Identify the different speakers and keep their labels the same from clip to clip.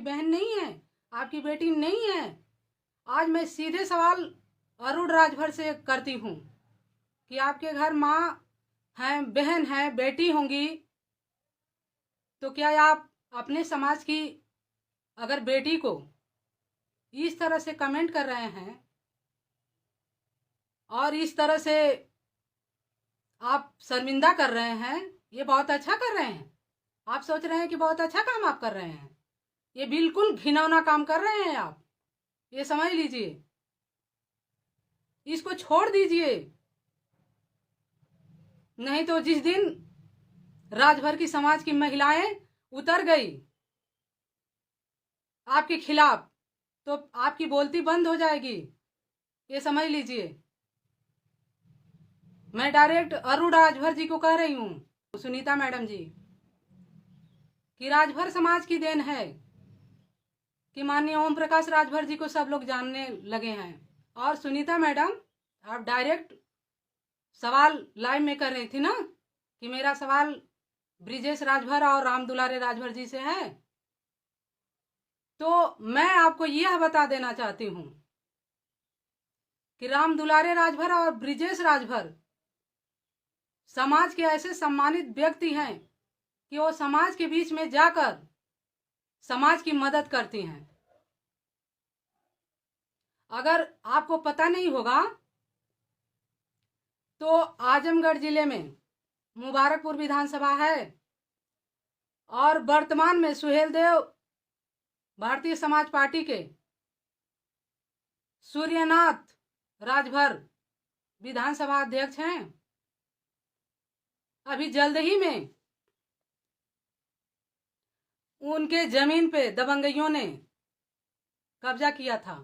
Speaker 1: बहन नहीं है, आपकी बेटी नहीं है। आज मैं सीधे सवाल अरुण राजभर से करती हूँ कि आपके घर माँ है, बहन है, बेटी होंगी, तो क्या आप अपने समाज की अगर बेटी को इस तरह से कमेंट कर रहे हैं और इस तरह से आप शर्मिंदा कर रहे हैं, ये बहुत अच्छा कर रहे हैं। आप सोच रहे हैं कि बहुत अच्छा काम आप कर रहे हैं, ये बिल्कुल घिनौना काम कर रहे हैं आप, ये समझ लीजिए। इसको छोड़ दीजिए, नहीं तो जिस दिन राजभर की समाज की महिलाएं उतर गई आपके खिलाफ तो आपकी बोलती बंद हो जाएगी, ये समझ लीजिए। मैं डायरेक्ट अरुण राजभर जी को कह रही हूँ, सुनीता मैडम जी, कि राजभर समाज की देन है कि माननीय ओम प्रकाश राजभर जी को सब लोग जानने लगे हैं। और सुनीता मैडम, आप डायरेक्ट सवाल लाइव में कर रही थी ना कि मेरा सवाल ब्रिजेश राजभर और राम दुलारे राजभर जी से है, तो मैं आपको यह बता देना चाहती हूं कि राम दुलारे राजभर और ब्रिजेश राजभर समाज के ऐसे सम्मानित व्यक्ति हैं कि वो समाज के बीच में जाकर समाज की मदद करती हैं। अगर आपको पता नहीं होगा तो आजमगढ़ जिले में मुबारकपुर विधानसभा है और वर्तमान में सुहेलदेव भारतीय समाज पार्टी के सूर्यनाथ राजभर विधानसभा अध्यक्ष हैं। अभी जल्द ही में उनके जमीन पे दबंगइयों ने कब्जा किया था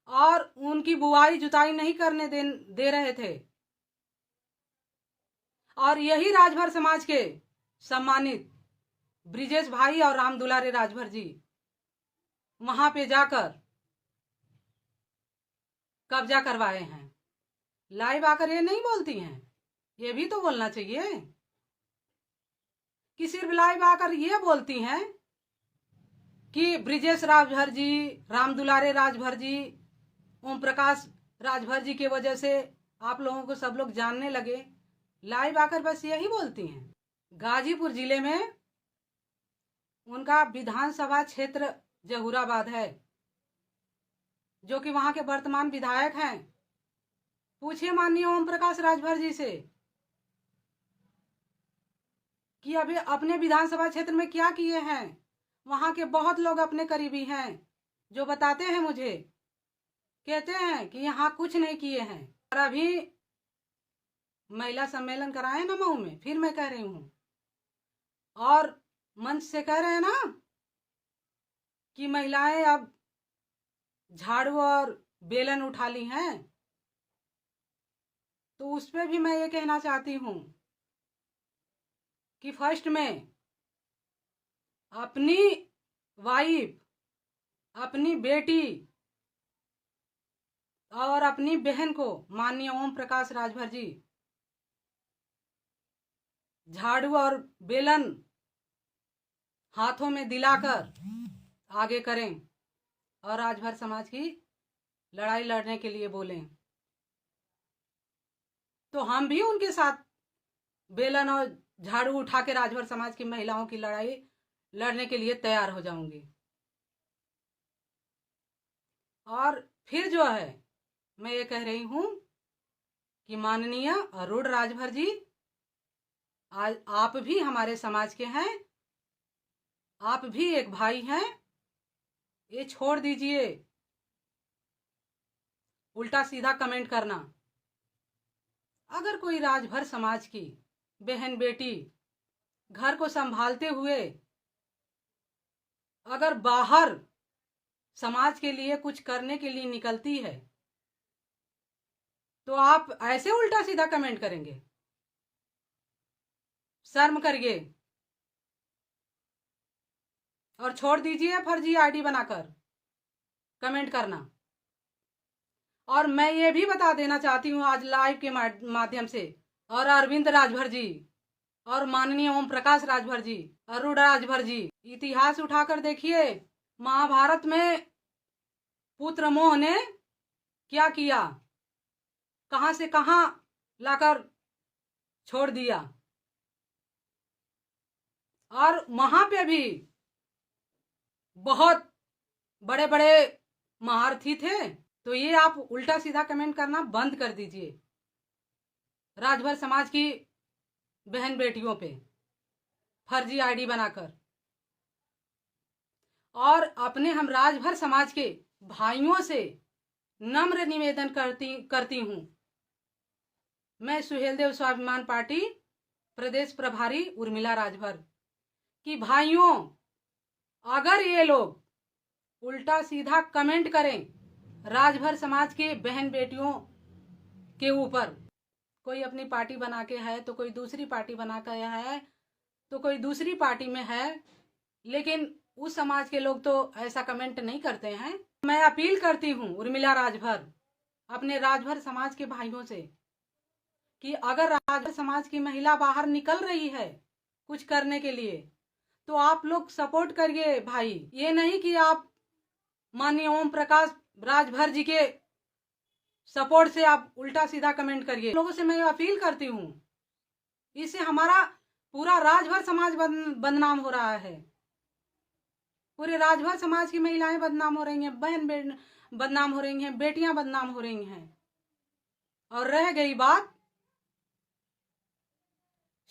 Speaker 1: और उनकी बुआई जुताई नहीं करने दे रहे थे, और यही राजभर समाज के सम्मानित ब्रिजेश भाई और राम दुलारे राजभर जी वहां पे जाकर कब्जा करवाए हैं। लाइव आकर ये नहीं बोलती हैं, ये भी तो बोलना चाहिए कि सिर्फ लाइव आकर ये बोलती हैं कि ब्रिजेश राजभर जी, राम दुलारे राजभर जी, ओम प्रकाश राजभर जी की वजह से आप लोगों को सब लोग जानने लगे। लाइव आकर बस यही बोलती हैं। गाजीपुर जिले में उनका विधानसभा क्षेत्र जहूराबाद है, जो कि वहां के वर्तमान विधायक हैं। पूछिए माननीय ओम प्रकाश राजभर जी से कि अभी अपने विधानसभा क्षेत्र में क्या किए हैं। वहां के बहुत लोग अपने करीबी हैं जो बताते हैं मुझे, कहते हैं कि यहाँ कुछ नहीं किए हैं। और अभी महिला सम्मेलन कराए ना मऊ में, फिर मैं कह रही हूँ, और मंच से कह रहे हैं ना कि महिलाएं अब झाड़ू और बेलन उठा ली हैं, तो उस पर भी मैं ये कहना चाहती हूँ कि फर्स्ट में अपनी वाइफ, अपनी बेटी और अपनी बहन को माननीय ओम प्रकाश राजभर जी झाड़ू और बेलन हाथों में दिलाकर आगे करें और राजभर समाज की लड़ाई लड़ने के लिए बोलें, तो हम भी उनके साथ बेलन और झाड़ू उठा के राजभर समाज की महिलाओं की लड़ाई लड़ने के लिए तैयार हो जाऊंगी। और फिर जो है मैं ये कह रही हूं कि माननीय अरुण राजभर जी, आज आप भी हमारे समाज के हैं, आप भी एक भाई हैं। ये छोड़ दीजिए उल्टा सीधा कमेंट करना। अगर कोई राजभर समाज की बहन बेटी घर को संभालते हुए अगर बाहर समाज के लिए कुछ करने के लिए निकलती है, तो आप ऐसे उल्टा सीधा कमेंट करेंगे? शर्म करिए और छोड़ दीजिए फर्जी आईडी बनाकर कमेंट करना। और मैं ये भी बता देना चाहती हूँ आज लाइव के माध्यम से, और अरविंद राजभर जी, और माननीय ओम प्रकाश राजभर जी, अरुण राजभर जी, इतिहास उठाकर देखिए, महाभारत में पुत्र मोह ने क्या किया, कहां से कहां लाकर छोड़ दिया। और वहां पे भी बहुत बड़े बड़े महारथी थे। तो ये आप उल्टा सीधा कमेंट करना बंद कर दीजिए राजभर समाज की बहन बेटियों पे फर्जी आईडी बनाकर। और अपने हम राजभर समाज के भाइयों से नम्र निवेदन करती हूं। मैं सुहेलदेव स्वाभिमान पार्टी प्रदेश प्रभारी उर्मिला राजभर कि भाइयों, अगर ये लोग उल्टा सीधा कमेंट करें राजभर समाज के बहन बेटियों के ऊपर, कोई अपनी पार्टी बना के है तो कोई दूसरी पार्टी बना के है तो कोई दूसरी पार्टी में है, लेकिन उस समाज के लोग तो ऐसा कमेंट नहीं करते हैं। मैं अपील करती हूँ उर्मिला राजभर अपने राजभर समाज के भाइयों से कि अगर राजभर समाज की महिला बाहर निकल रही है कुछ करने के लिए तो आप लोग सपोर्ट करिए भाई। ये नहीं कि आप माननीय ओम प्रकाश राजभर जी के सपोर्ट से आप उल्टा सीधा कमेंट करिए। लोगों से मैं अपील करती हूँ, इससे हमारा पूरा राजभर समाज बदनाम हो रहा है। पूरे राजभर समाज की महिलाएं बदनाम हो रही हैं, बहन बदनाम हो रही हैं, बेटियां बदनाम हो रही हैं। और रह गई बात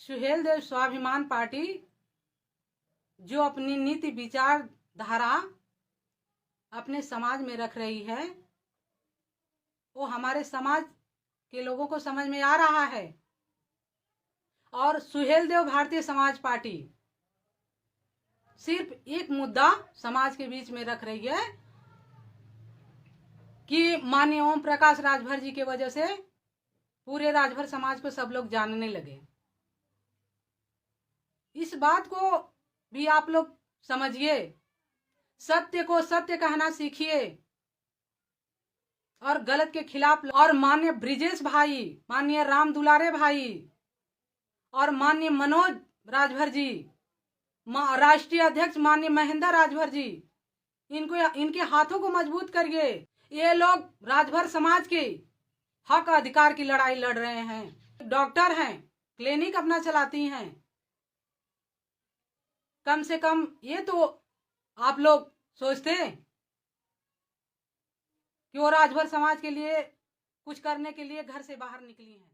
Speaker 1: सुहेलदेव स्वाभिमान पार्टी जो अपनी नीति विचारधारा अपने समाज में रख रही है, वो हमारे समाज के लोगों को समझ में आ रहा है। और सुहेलदेव भारतीय समाज पार्टी सिर्फ एक मुद्दा समाज के बीच में रख रही है कि माननीय ओम प्रकाश राजभर जी के वजह से पूरे राजभर समाज को सब लोग जानने लगे। इस बात को भी आप लोग समझिए, सत्य को सत्य कहना सीखिए और गलत के खिलाफ। और माननीय ब्रिजेश भाई, माननीय राम दुलारे भाई और माननीय मनोज राजभर जी, राष्ट्रीय अध्यक्ष माननीय महेंद्र राजभर जी, इनके हाथों को मजबूत करिए। ये लोग राजभर समाज के हक अधिकार की लड़ाई लड़ रहे हैं, डॉक्टर हैं, क्लिनिक अपना चलाती हैं। कम से कम ये तो आप लोग सोचते कि वो राजभर समाज के लिए कुछ करने के लिए घर से बाहर निकली हैं।